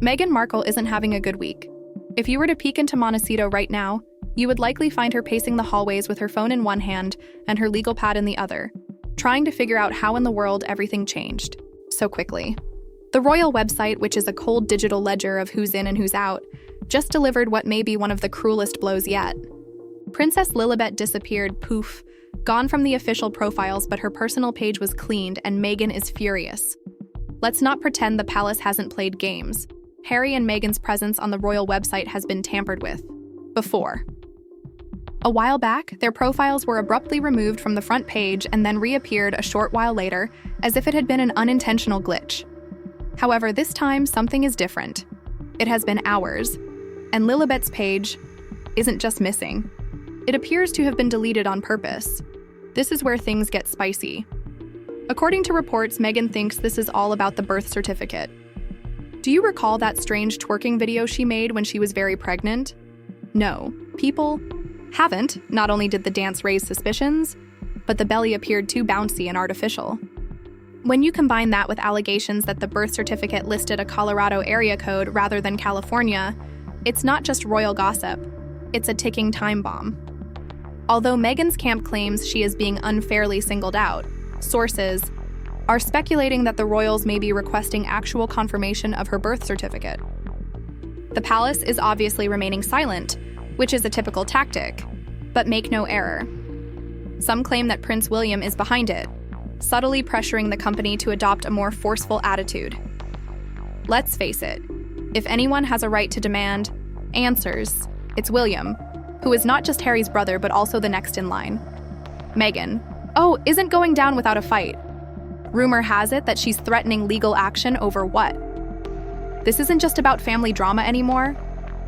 Meghan Markle isn't having a good week. If you were to peek into Montecito right now, you would likely find her pacing the hallways with her phone in one hand and her legal pad in the other, trying to figure out how in the world everything changed so quickly. The royal website, which is a cold digital ledger of who's in and who's out, just delivered what may be one of the cruelest blows yet. Princess Lilibet disappeared, poof, gone from the official profiles, but her personal page was cleaned and Meghan is furious. Let's not pretend the palace hasn't played games. Harry and Meghan's presence on the royal website has been tampered with before. A while back, their profiles were abruptly removed from the front page and then reappeared a short while later as if it had been an unintentional glitch. However, this time something is different. It has been hours, and Lilibet's page isn't just missing. It appears to have been deleted on purpose. This is where things get spicy. According to reports, Meghan thinks this is all about the birth certificate. Do you recall that strange twerking video she made when she was very pregnant? No, people haven't. Not only did the dance raise suspicions, but the belly appeared too bouncy and artificial. When you combine that with allegations that the birth certificate listed a Colorado area code rather than California, it's not just royal gossip, it's a ticking time bomb. Although Meghan's camp claims she is being unfairly singled out, sources are speculating that the royals may be requesting actual confirmation of her birth certificate. The palace is obviously remaining silent, which is a typical tactic, but make no error. Some claim that Prince William is behind it, subtly pressuring the company to adopt a more forceful attitude. Let's face it, if anyone has a right to demand answers, it's William, who is not just Harry's brother but also the next in line. Meghan, isn't going down without a fight. Rumor has it that she's threatening legal action over what? This isn't just about family drama anymore.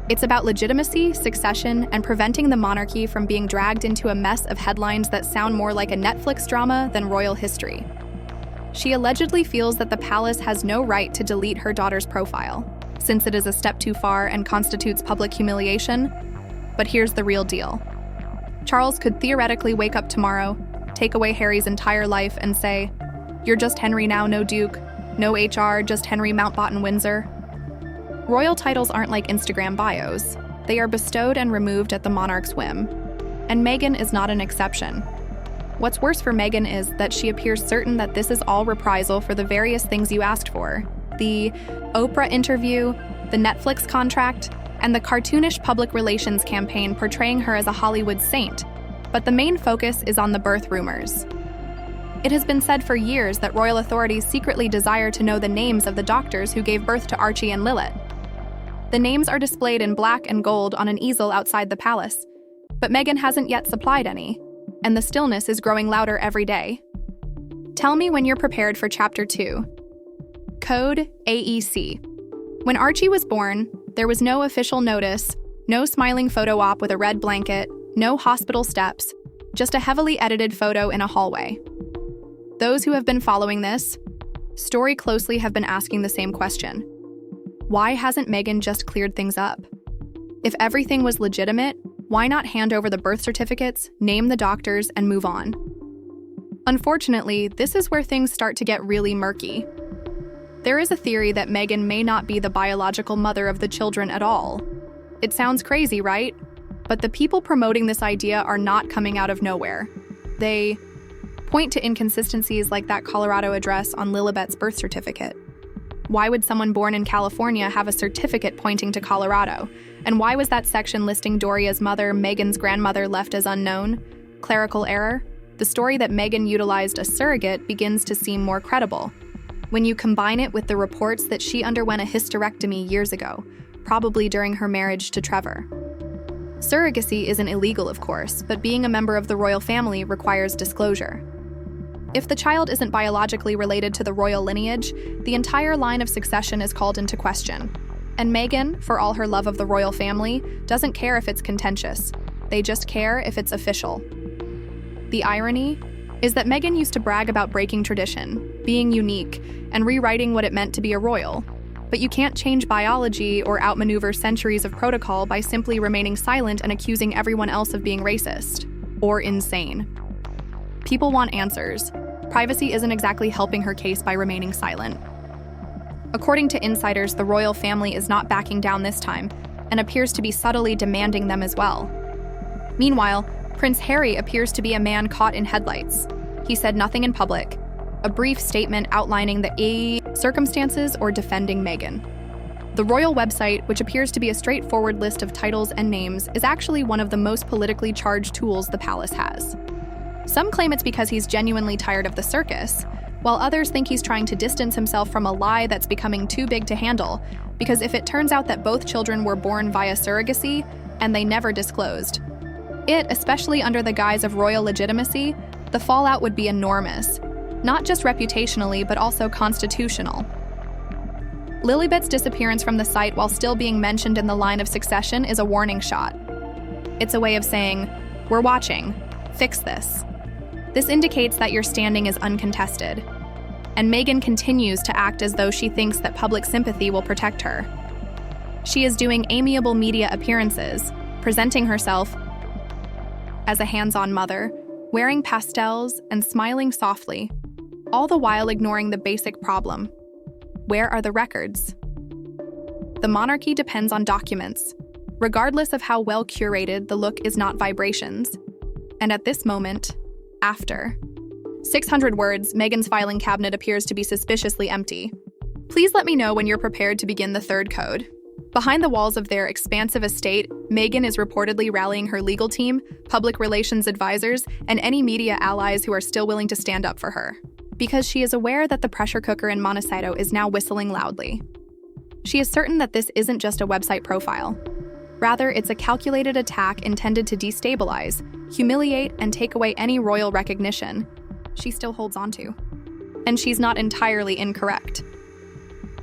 It's about legitimacy, succession, and preventing the monarchy from being dragged into a mess of headlines that sound more like a Netflix drama than royal history. She allegedly feels that the palace has no right to delete her daughter's profile, since it is a step too far and constitutes public humiliation. But here's the real deal. Charles could theoretically wake up tomorrow, take away Harry's entire life, and say, "You're just Henry now, no Duke, no HR, just Henry Mountbatten Windsor." Royal titles aren't like Instagram bios. They are bestowed and removed at the monarch's whim. And Meghan is not an exception. What's worse for Meghan is that she appears certain that this is all reprisal for the various things you asked for. The Oprah interview, the Netflix contract, and the cartoonish public relations campaign portraying her as a Hollywood saint. But the main focus is on the birth rumors. It has been said for years that royal authorities secretly desire to know the names of the doctors who gave birth to Archie and Lilith. The names are displayed in black and gold on an easel outside the palace, but Meghan hasn't yet supplied any, and the stillness is growing louder every day. Tell me when you're prepared for Chapter 2. Code AEC. When Archie was born, there was no official notice, no smiling photo op with a red blanket, no hospital steps, just a heavily edited photo in a hallway. Those who have been following this story closely have been asking the same question. Why hasn't Meghan just cleared things up? If everything was legitimate, why not hand over the birth certificates, name the doctors, and move on? Unfortunately, this is where things start to get really murky. There is a theory that Meghan may not be the biological mother of the children at all. It sounds crazy, right? But the people promoting this idea are not coming out of nowhere. They point to inconsistencies like that Colorado address on Lilibet's birth certificate. Why would someone born in California have a certificate pointing to Colorado? And why was that section listing Doria's mother, Meghan's grandmother, left as unknown? Clerical error? The story that Meghan utilized a surrogate begins to seem more credible when you combine it with the reports that she underwent a hysterectomy years ago, probably during her marriage to Trevor. Surrogacy isn't illegal, of course, but being a member of the royal family requires disclosure. If the child isn't biologically related to the royal lineage, the entire line of succession is called into question. And Meghan, for all her love of the royal family, doesn't care if it's contentious. They just care if it's official. The irony is that Meghan used to brag about breaking tradition, being unique, and rewriting what it meant to be a royal. But you can't change biology or outmaneuver centuries of protocol by simply remaining silent and accusing everyone else of being racist or insane. People want answers. Privacy isn't exactly helping her case by remaining silent. According to insiders, the royal family is not backing down this time and appears to be subtly demanding them as well. Meanwhile, Prince Harry appears to be a man caught in headlights. He said nothing in public, a brief statement outlining the circumstances or defending Meghan. The royal website, which appears to be a straightforward list of titles and names, is actually one of the most politically charged tools the palace has. Some claim it's because he's genuinely tired of the circus, while others think he's trying to distance himself from a lie that's becoming too big to handle, because if it turns out that both children were born via surrogacy and they never disclosed it, especially under the guise of royal legitimacy, the fallout would be enormous, not just reputationally but also constitutional. Lilibet's disappearance from the site while still being mentioned in the line of succession is a warning shot. It's a way of saying, "We're watching. Fix this." This indicates that your standing is uncontested. And Meghan continues to act as though she thinks that public sympathy will protect her. She is doing amiable media appearances, presenting herself as a hands-on mother, wearing pastels and smiling softly, all the while ignoring the basic problem. Where are the records? The monarchy depends on documents. Regardless of how well curated, the look is not vibrations. And at this moment, after 600 words, Meghan's filing cabinet appears to be suspiciously empty. Please let me know when you're prepared to begin the third code. Behind the walls of their expansive estate, Meghan is reportedly rallying her legal team, public relations advisors, and any media allies who are still willing to stand up for her, because she is aware that the pressure cooker in Montecito is now whistling loudly. She is certain that this isn't just a website profile. Rather, it's a calculated attack intended to destabilize, humiliate, and take away any royal recognition she still holds onto. And she's not entirely incorrect.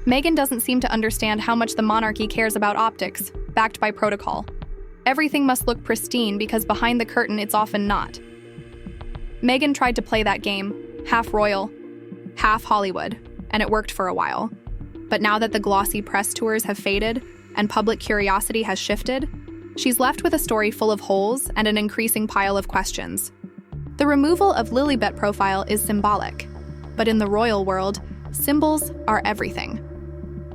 Meghan doesn't seem to understand how much the monarchy cares about optics, backed by protocol. Everything must look pristine because behind the curtain it's often not. Meghan tried to play that game, half royal, half Hollywood, and it worked for a while. But now that the glossy press tours have faded and public curiosity has shifted, she's left with a story full of holes and an increasing pile of questions. The removal of Lilibet profile is symbolic, but in the royal world, symbols are everything.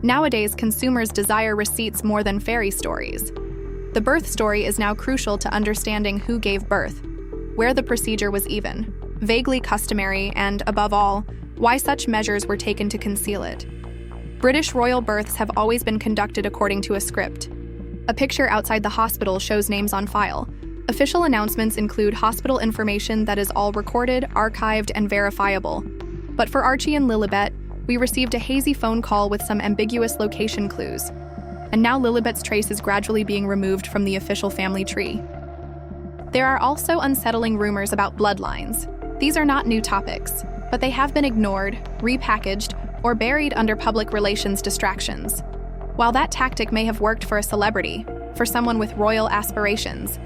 Nowadays, consumers desire receipts more than fairy stories. The birth story is now crucial to understanding who gave birth, where the procedure was even, vaguely customary, and, above all, why such measures were taken to conceal it. British royal births have always been conducted according to a script. A picture outside the hospital shows names on file. Official announcements include hospital information that is all recorded, archived, and verifiable. But for Archie and Lilibet, we received a hazy phone call with some ambiguous location clues. And now Lilibet's trace is gradually being removed from the official family tree. There are also unsettling rumors about bloodlines. These are not new topics, but they have been ignored, repackaged, or buried under public relations distractions. While that tactic may have worked for a celebrity, for someone with royal aspirations,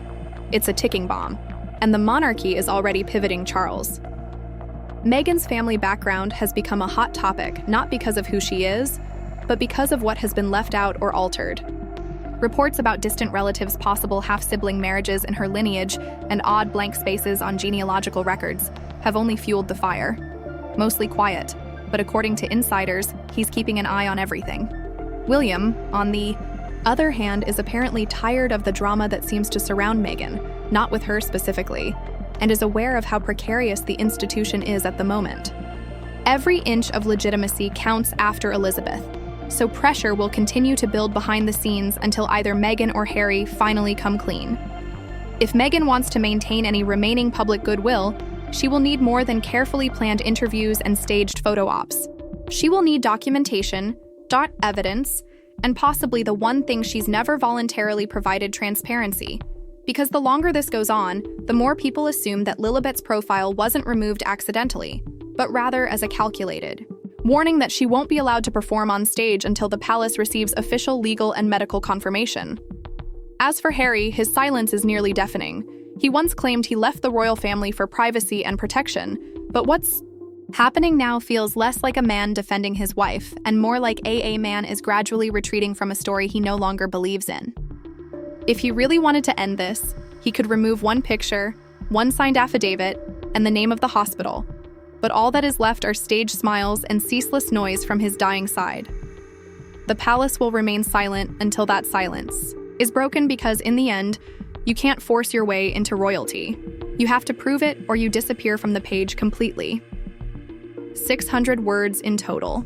it's a ticking bomb, and the monarchy is already pivoting Charles. Meghan's family background has become a hot topic not because of who she is, but because of what has been left out or altered. Reports about distant relatives' possible half-sibling marriages in her lineage and odd blank spaces on genealogical records have only fueled the fire. Mostly quiet, but according to insiders, he's keeping an eye on everything. William, on the other hand, is apparently tired of the drama that seems to surround Meghan, not with her specifically, and is aware of how precarious the institution is at the moment. Every inch of legitimacy counts after Elizabeth, so pressure will continue to build behind the scenes until either Meghan or Harry finally come clean. If Meghan wants to maintain any remaining public goodwill, she will need more than carefully planned interviews and staged photo ops. She will need documentation, evidence, and possibly the one thing she's never voluntarily provided: transparency. Because the longer this goes on, the more people assume that Lilibet's profile wasn't removed accidentally, but rather as a calculated warning that she won't be allowed to perform on stage until the palace receives official legal and medical confirmation. As for Harry, his silence is nearly deafening. He once claimed he left the royal family for privacy and protection, but what's happening now feels less like a man defending his wife and more like a man is gradually retreating from a story he no longer believes in. If he really wanted to end this, he could remove one picture, one signed affidavit, and the name of the hospital. But all that is left are staged smiles and ceaseless noise from his dying side. The palace will remain silent until that silence is broken, because in the end, you can't force your way into royalty. You have to prove it, or you disappear from the page completely. 600 words in total.